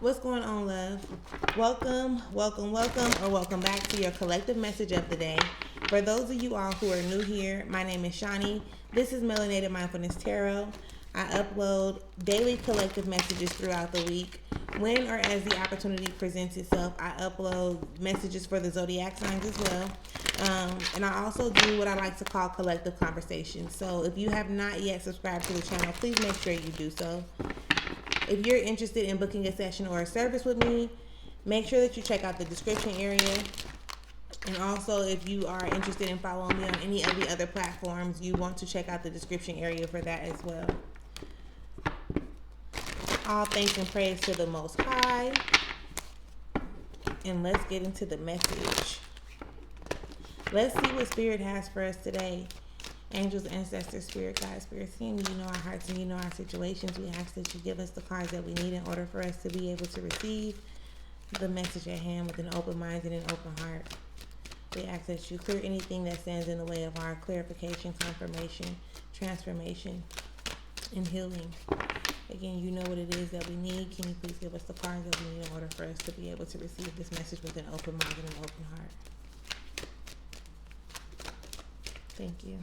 What's going on, love? Welcome, or welcome back to your collective message of the day. For those of you all who are new here, my name is Shawnee. This is Melanated Mindfulness Tarot. I upload daily collective messages throughout the week. When or as the opportunity presents itself, I upload messages for the zodiac signs as well. And I also do what I like to call collective conversations. So if you have not yet subscribed to the channel, please make sure you do so. If you're interested in booking a session or a service with me, make sure that you check out the description area. And also, if you are interested in following me on any of the other platforms, you want to check out the description area for that as well. All thanks and praise to the Most High. And let's get into the message. Let's see what Spirit has for us today. Angels, ancestors, spirit guides, spirit team, you know our hearts and you know our situations. We ask that you give us the cards that we need in order for us to be able to receive the message at hand with an open mind and an open heart. We ask that you clear anything that stands in the way of our clarification, confirmation, transformation, and healing. Again, you know what it is that we need. Can you please give us the cards that we need in order for us to be able to receive this message with an open mind and an open heart? Thank you.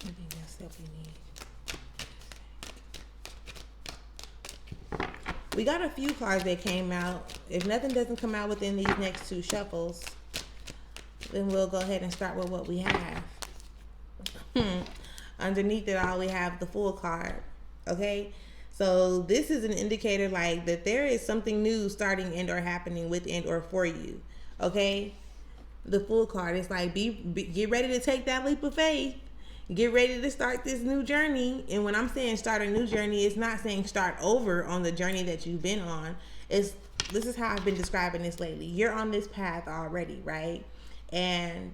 Anything else that we need? We got a few cards that came out. If nothing doesn't come out within these next two shuffles, then we'll go ahead and start with what we have. Underneath it all, we have the Fool card. Okay, so this is an indicator like that there is something new starting and or happening with and or for you. Okay, the Fool card is like get ready to take that leap of faith. Get ready to start this new journey. And when I'm saying start a new journey, it's not saying start over on the journey that you've been on. This is how I've been describing this lately. You're on this path already, right? And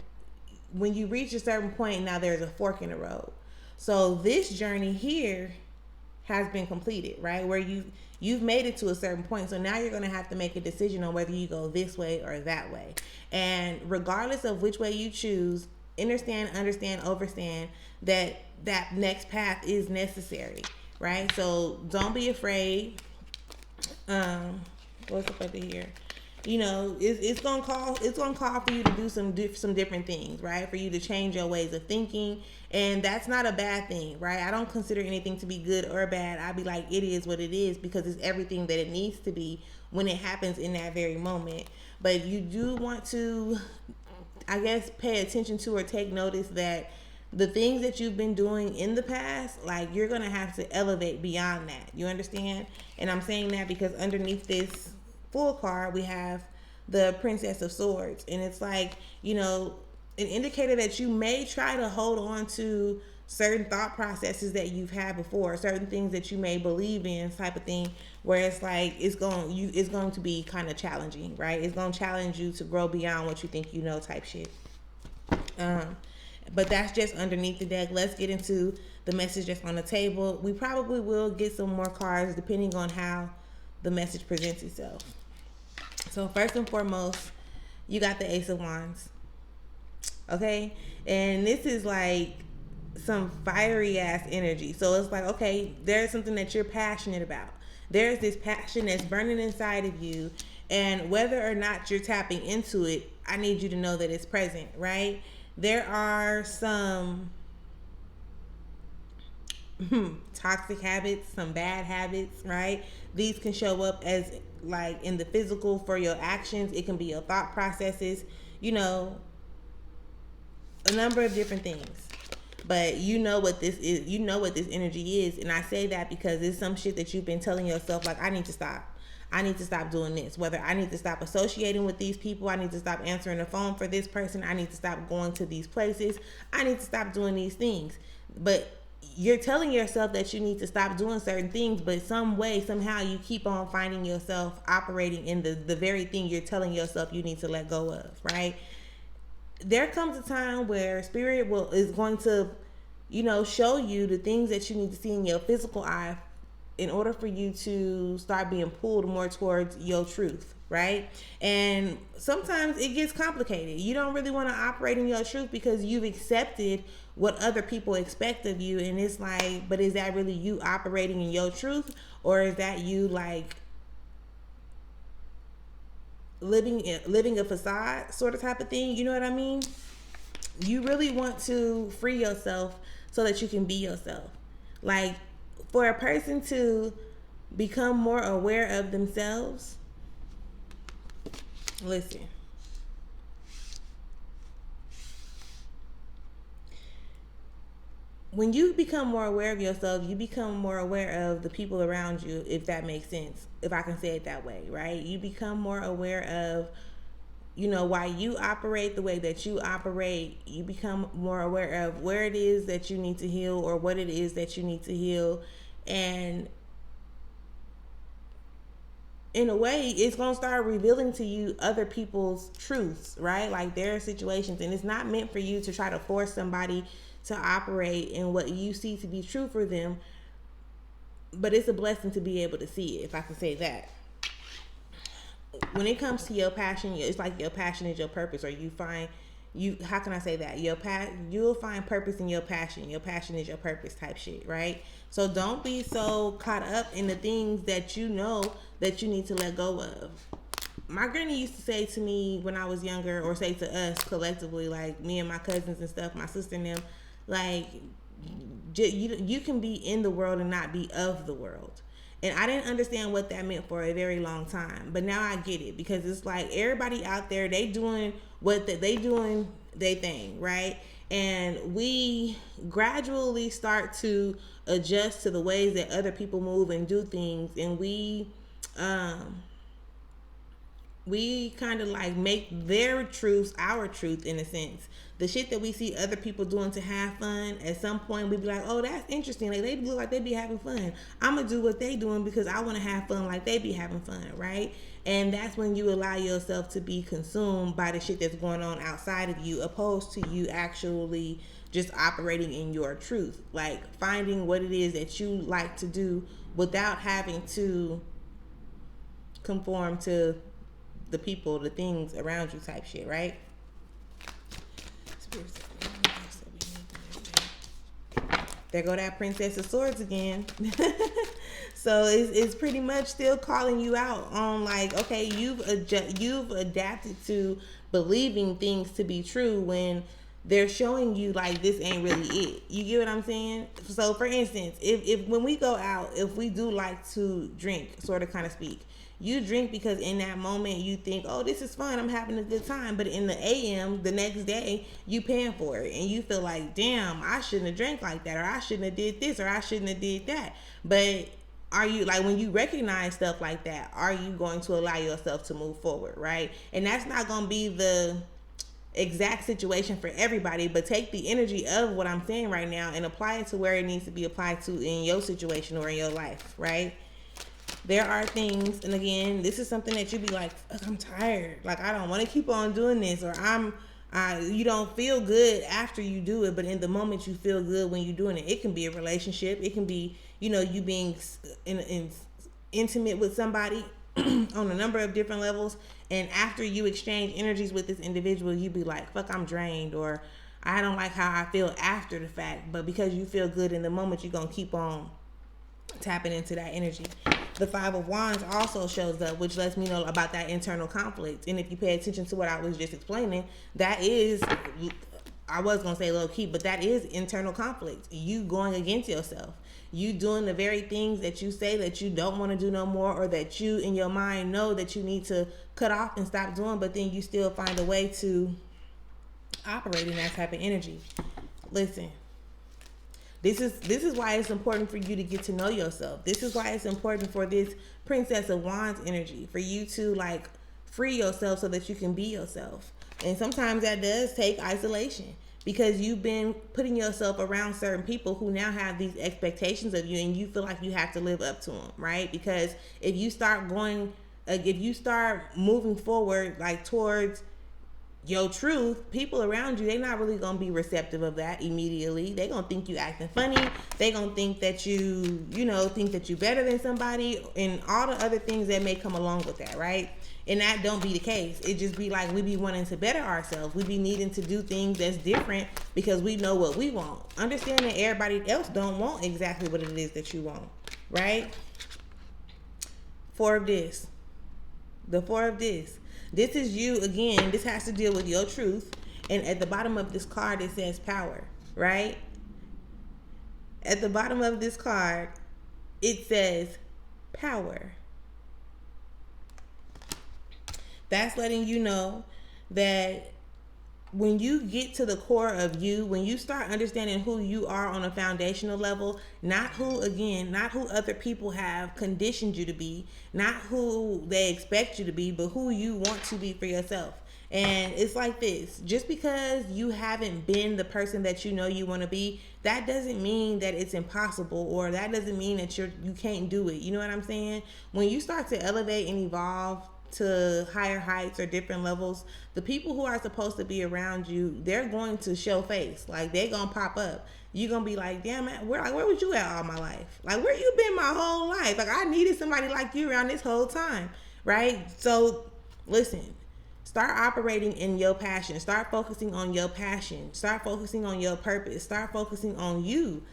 when you reach a certain point, now there's a fork in the road. So this journey here has been completed, right? Where you've made it to a certain point. So now you're going to have to make a decision on whether you go this way or that way. And regardless of which way you choose, understand, overstand that next path is necessary, right? So don't be afraid. What's up over here? You know, it's gonna call for you to do some different things, right? For you to change your ways of thinking, and that's not a bad thing, right? I don't consider anything to be good or bad. I'd be like, it is what it is, because it's everything that it needs to be when it happens in that very moment. But you do want to, I guess, pay attention to or take notice that the things that you've been doing in the past, like, you're going to have to elevate beyond that. You understand? And I'm saying that because underneath this Fool card, we have the Princess of Swords. And it's like, you know, an indicator that you may try to hold on to certain thought processes that you've had before, certain things that you may believe in, type of thing, where it's like it's going to be kind of challenging, right? It's going to challenge you to grow beyond what you think you know, type shit. But that's just underneath the deck. Let's get into the message that's on the table. We probably will get some more cards depending on how the message presents itself. So first and foremost, you got the Ace of Wands. Okay? And this is like some fiery ass energy. So it's like, okay, there's something that you're passionate about. There's this passion that's burning inside of you. And whether or not you're tapping into it, I need you to know that it's present, right? There are some toxic habits, some bad habits, right? These can show up as like in the physical for your actions. It can be your thought processes, you know, a number of different things. But you know what this is, you know what this energy is. And I say that because it's some shit that you've been telling yourself, like, I need to stop. I need to stop doing this. Whether I need to stop associating with these people, I need to stop answering the phone for this person, I need to stop going to these places, I need to stop doing these things. But you're telling yourself that you need to stop doing certain things, but some way, somehow you keep on finding yourself operating in the very thing you're telling yourself you need to let go of, right? There comes a time where spirit is going to, show you the things that you need to see in your physical eye in order for you to start being pulled more towards your truth, right? And sometimes it gets complicated. You don't really want to operate in your truth because you've accepted what other people expect of you, and it's like, but is that really you operating in your truth, or is that you like living a facade sort of type of thing? You know what I mean? You really want to free yourself so that you can be yourself. Like, for a person to become more aware of themselves, listen, when you become more aware of yourself, you become more aware of the people around you, if that makes sense, if I can say it that way, right? You become more aware of, why you operate the way that you operate. You become more aware of where it is that you need to heal, or what it is that you need to heal. And in a way, it's going to start revealing to you other people's truths, right? Like, there are situations, and it's not meant for you to try to force somebody to operate in what you see to be true for them, but it's a blessing to be able to see it, if I can say that. When it comes to your passion, it's like your passion is your purpose, or how can I say that? You'll find purpose in your passion. Your passion is your purpose type shit, right? So don't be so caught up in the things that you know that you need to let go of. My granny used to say to me when I was younger, or say to us collectively, like me and my cousins and stuff, my sister and them, like, you can be in the world and not be of the world. And I didn't understand what that meant for a very long time, but now I get it, because it's like everybody out there, they doing their thing, right? And we gradually start to adjust to the ways that other people move and do things, and we kind of like make their truths our truth, in a sense. The shit that we see other people doing to have fun, at some point we be like, oh, that's interesting. Like, they look like they be having fun. I'm going to do what they doing because I want to have fun like they be having fun, right? And that's when you allow yourself to be consumed by the shit that's going on outside of you, opposed to you actually just operating in your truth. Like, finding what it is that you like to do without having to conform to the people, the things around you type shit, right? There go that Princess of Swords again. So it's pretty much still calling you out on, like, okay, you've adapted to believing things to be true when they're showing you like this ain't really it. You get what I'm saying? So for instance, if when we go out, if we do like to drink, sort of kind of speak, you drink because in that moment you think, oh, this is fun, I'm having a good time. But in the AM, the next day, you paying for it. And you feel like, damn, I shouldn't have drank like that, or I shouldn't have did this, or I shouldn't have did that. But are you, like, when you recognize stuff like that, are you going to allow yourself to move forward, right? And that's not going to be the exact situation for everybody, but take the energy of what I'm saying right now and apply it to where it needs to be applied to in your situation or in your life, right? There are things, and again, this is something that you be like, I'm tired, like I don't want to keep on doing this, or you don't feel good after you do it, but in the moment you feel good when you're doing it. It can be a relationship, it can be, you being intimate with somebody on a number of different levels, and after you exchange energies with this individual, you be like, fuck, I'm drained, or I don't like how I feel after the fact. But because you feel good in the moment, you're gonna keep on tapping into that energy. The Five of Wands also shows up, which lets me know about that internal conflict. And if you pay attention to what I was just explaining, that is, I was gonna say low key, but that is internal conflict. You going against yourself. You doing the very things that you say that you don't want to do no more, or that you in your mind know that you need to cut off and stop doing, but then you still find a way to operate in that type of energy. Listen, this is why it's important for you to get to know yourself. This is why it's important for this Princess of Wands energy, for you to like free yourself so that you can be yourself. And sometimes that does take isolation. because you've been putting yourself around certain people who now have these expectations of you, and you feel like you have to live up to them, right? Because if you start moving forward like towards your truth, people around you, they're not really gonna be receptive of that immediately. They gonna think you acting funny. They gonna think that you think that you better than somebody, and all the other things that may come along with that, right? And that don't be the case. It just be like we be wanting to better ourselves. We be needing to do things that's different because we know what we want. Understand that everybody else don't want exactly what it is that you want, right? Four of this. The four of this. This is you again. This has to deal with your truth. And at the bottom of this card, it says power, right? At the bottom of this card, it says power. That's letting you know that when you get to the core of you, when you start understanding who you are on a foundational level, not who other people have conditioned you to be, not who they expect you to be, but who you want to be for yourself. And it's like this, just because you haven't been the person that you know you want to be, that doesn't mean that it's impossible, or that doesn't mean that you can't do it. You know what I'm saying? When you start to elevate and evolve to higher heights or different levels, the people who are supposed to be around you, they're going to show face. Like, they're gonna pop up. You're gonna be like, damn, man, where was you at all my life? Like, where you been my whole life? Like, I needed somebody like you around this whole time, right? So listen, start operating in your passion. Start focusing on your passion. Start focusing on your purpose. Start focusing on you,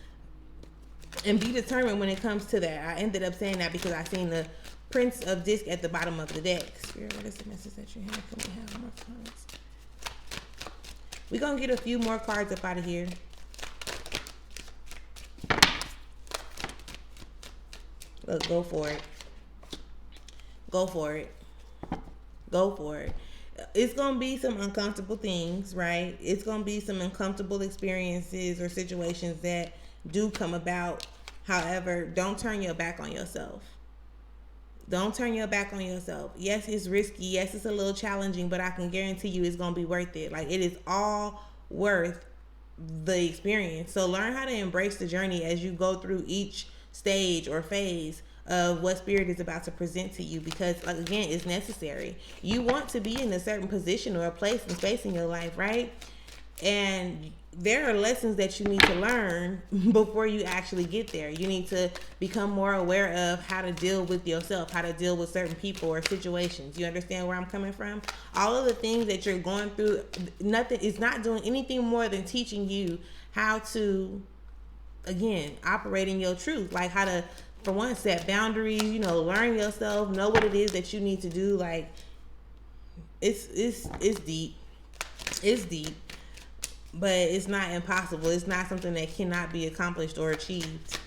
and be determined when it comes to that. I ended up saying that because I seen the Prince of Disc at the bottom of the deck. Spirit, what is the message that you have? Can we have more cards? We're going to get a few more cards up out of here. Look, go for it. Go for it. Go for it. It's going to be some uncomfortable things, right? It's going to be some uncomfortable experiences or situations that do come about. However, don't turn your back on yourself. Don't turn your back on yourself. Yes, it's risky. Yes, it's a little challenging, but I can guarantee you it's going to be worth it. Like, it is all worth the experience. So learn how to embrace the journey as you go through each stage or phase of what Spirit is about to present to you, because, like, again, it's necessary. You want to be in a certain position or a place and space in your life, right? And there are lessons that you need to learn before you actually get there. You need to become more aware of how to deal with yourself, how to deal with certain people or situations. You understand where I'm coming from? All of the things that you're going through, nothing is not doing anything more than teaching you how to, again, operate in your truth. Like, how to, for one, set boundaries, learn yourself, know what it is that you need to do. Like, it's deep. It's deep. But it's not impossible. It's not something that cannot be accomplished or achieved.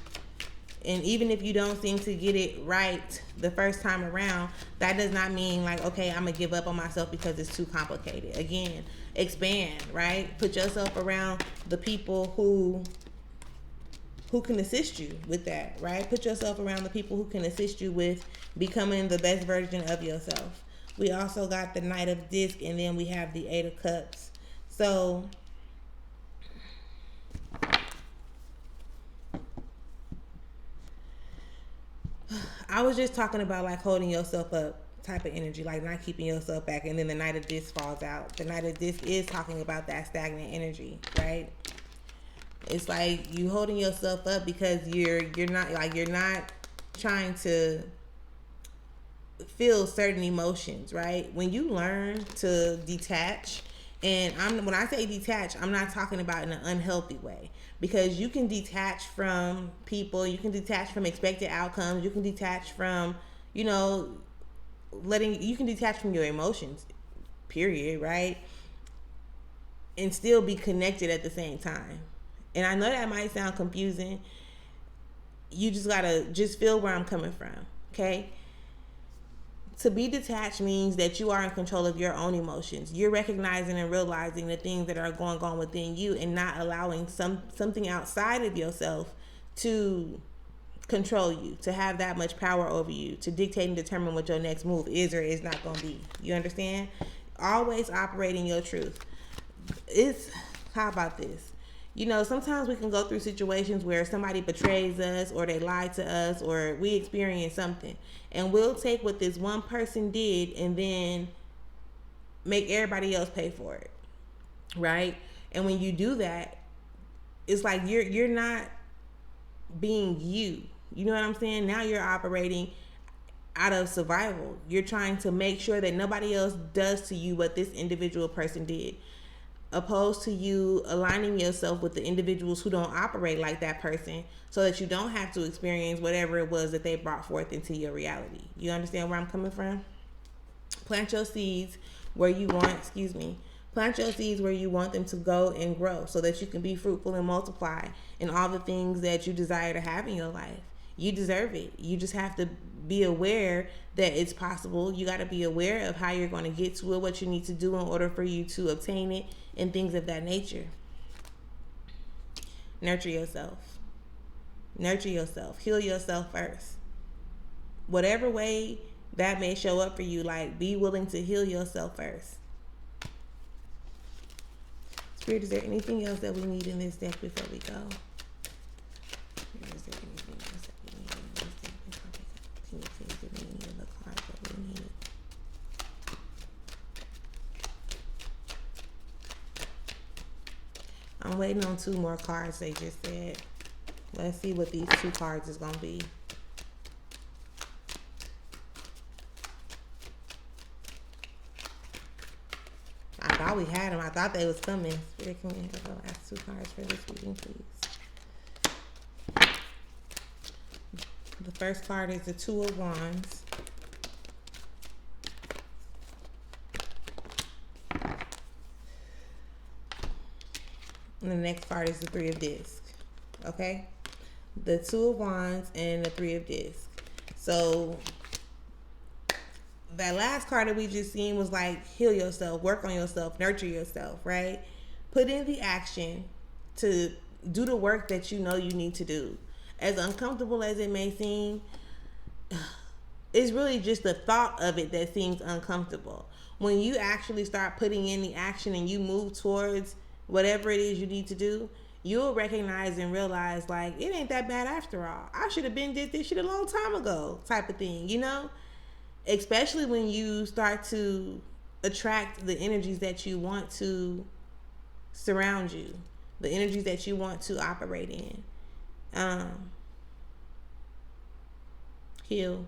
And even if you don't seem to get it right the first time around, that does not mean like, okay, I'm going to give up on myself because it's too complicated. Again, expand, right? Put yourself around the people who can assist you with that, right? Put yourself around the people who can assist you with becoming the best version of yourself. We also got the Knight of Disc, and then we have the Eight of Cups. So I was just talking about like holding yourself up type of energy, like not keeping yourself back, and then the Knight of Disc falls out. The Knight of Disc is talking about that stagnant energy, right? It's like you holding yourself up because you're not trying to feel certain emotions, right? When you learn to detach, and when I say detach, I'm not talking about in an unhealthy way, because you can detach from people, you can detach from expected outcomes, you can detach from, you can detach from your emotions, period, right? And still be connected at the same time. And I know that might sound confusing. You just gotta feel where I'm coming from, okay? To be detached means that you are in control of your own emotions. You're recognizing and realizing the things that are going on within you, and not allowing something outside of yourself to control you, to have that much power over you, to dictate and determine what your next move is or is not going to be. You understand? Always operating your truth. How about this? You know, sometimes we can go through situations where somebody betrays us or they lie to us or we experience something. And we'll take what this one person did and then make everybody else pay for it. Right? And when you do that, it's like you're not being you. You know what I'm saying? Now you're operating out of survival. You're trying to make sure that nobody else does to you what this individual person did, opposed to you aligning yourself with the individuals who don't operate like that person so that you don't have to experience whatever it was that they brought forth into your reality. You understand where I'm coming from? Plant your seeds where you want, plant your seeds where you want them to go and grow so that you can be fruitful and multiply in all the things that you desire to have in your life. You deserve it. You just have to be aware that it's possible. You got to be aware of how you're going to get to it, what you need to do in order for you to obtain it, and things of that nature. Nurture yourself. Nurture yourself. Heal yourself first. Whatever way that may show up for you, like, be willing to heal yourself first. Spirit, is there anything else that we need in this deck before we go? Is there anything else that we need in this deck before we go? Can you please give me any of the cards that we need? I'm waiting on 2 more cards, they just said. Let's see what these 2 cards is going to be. I thought we had them. I thought they was coming. Spirit, can we have the last 2 cards for this reading, please? The first card is the 2 of Wands. And the next card is the 3 of Discs. Okay? The 2 of Wands and the 3 of Discs. So that last card that we just seen was like, heal yourself, work on yourself, nurture yourself, right? Put in the action to do the work that you know you need to do. As uncomfortable as it may seem, it's really just the thought of it that seems uncomfortable. When you actually start putting in the action and you move towards whatever it is you need to do, you'll recognize and realize, like, it ain't that bad after all. I should have been did this shit a long time ago, type of thing, you know? Especially when you start to attract the energies that you want to surround you, the energies that you want to operate in. Heal.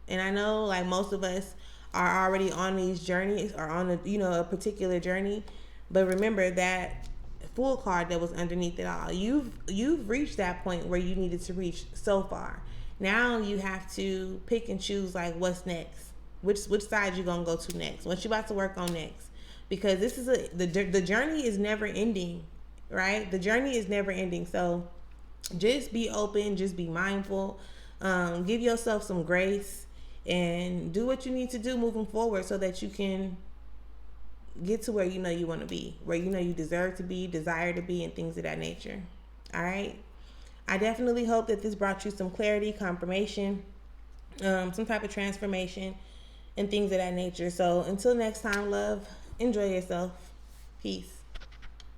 And I know, like, most of us are already on these journeys or on a particular journey, but remember that Fool card that was underneath it all. You've reached that point where you needed to reach so far. Now you have to pick and choose, like, what's next, which side you're gonna go to next, what you about to work on next, because this is the journey is never ending, right? The journey is never ending. So just be open, just be mindful, give yourself some grace, and do what you need to do moving forward so that you can get to where you know you want to be, where you know you deserve to be, desire to be, and things of that nature. All right. I definitely hope that this brought you some clarity, confirmation, some type of transformation, and things of that nature. So until next time, love, enjoy yourself. Peace.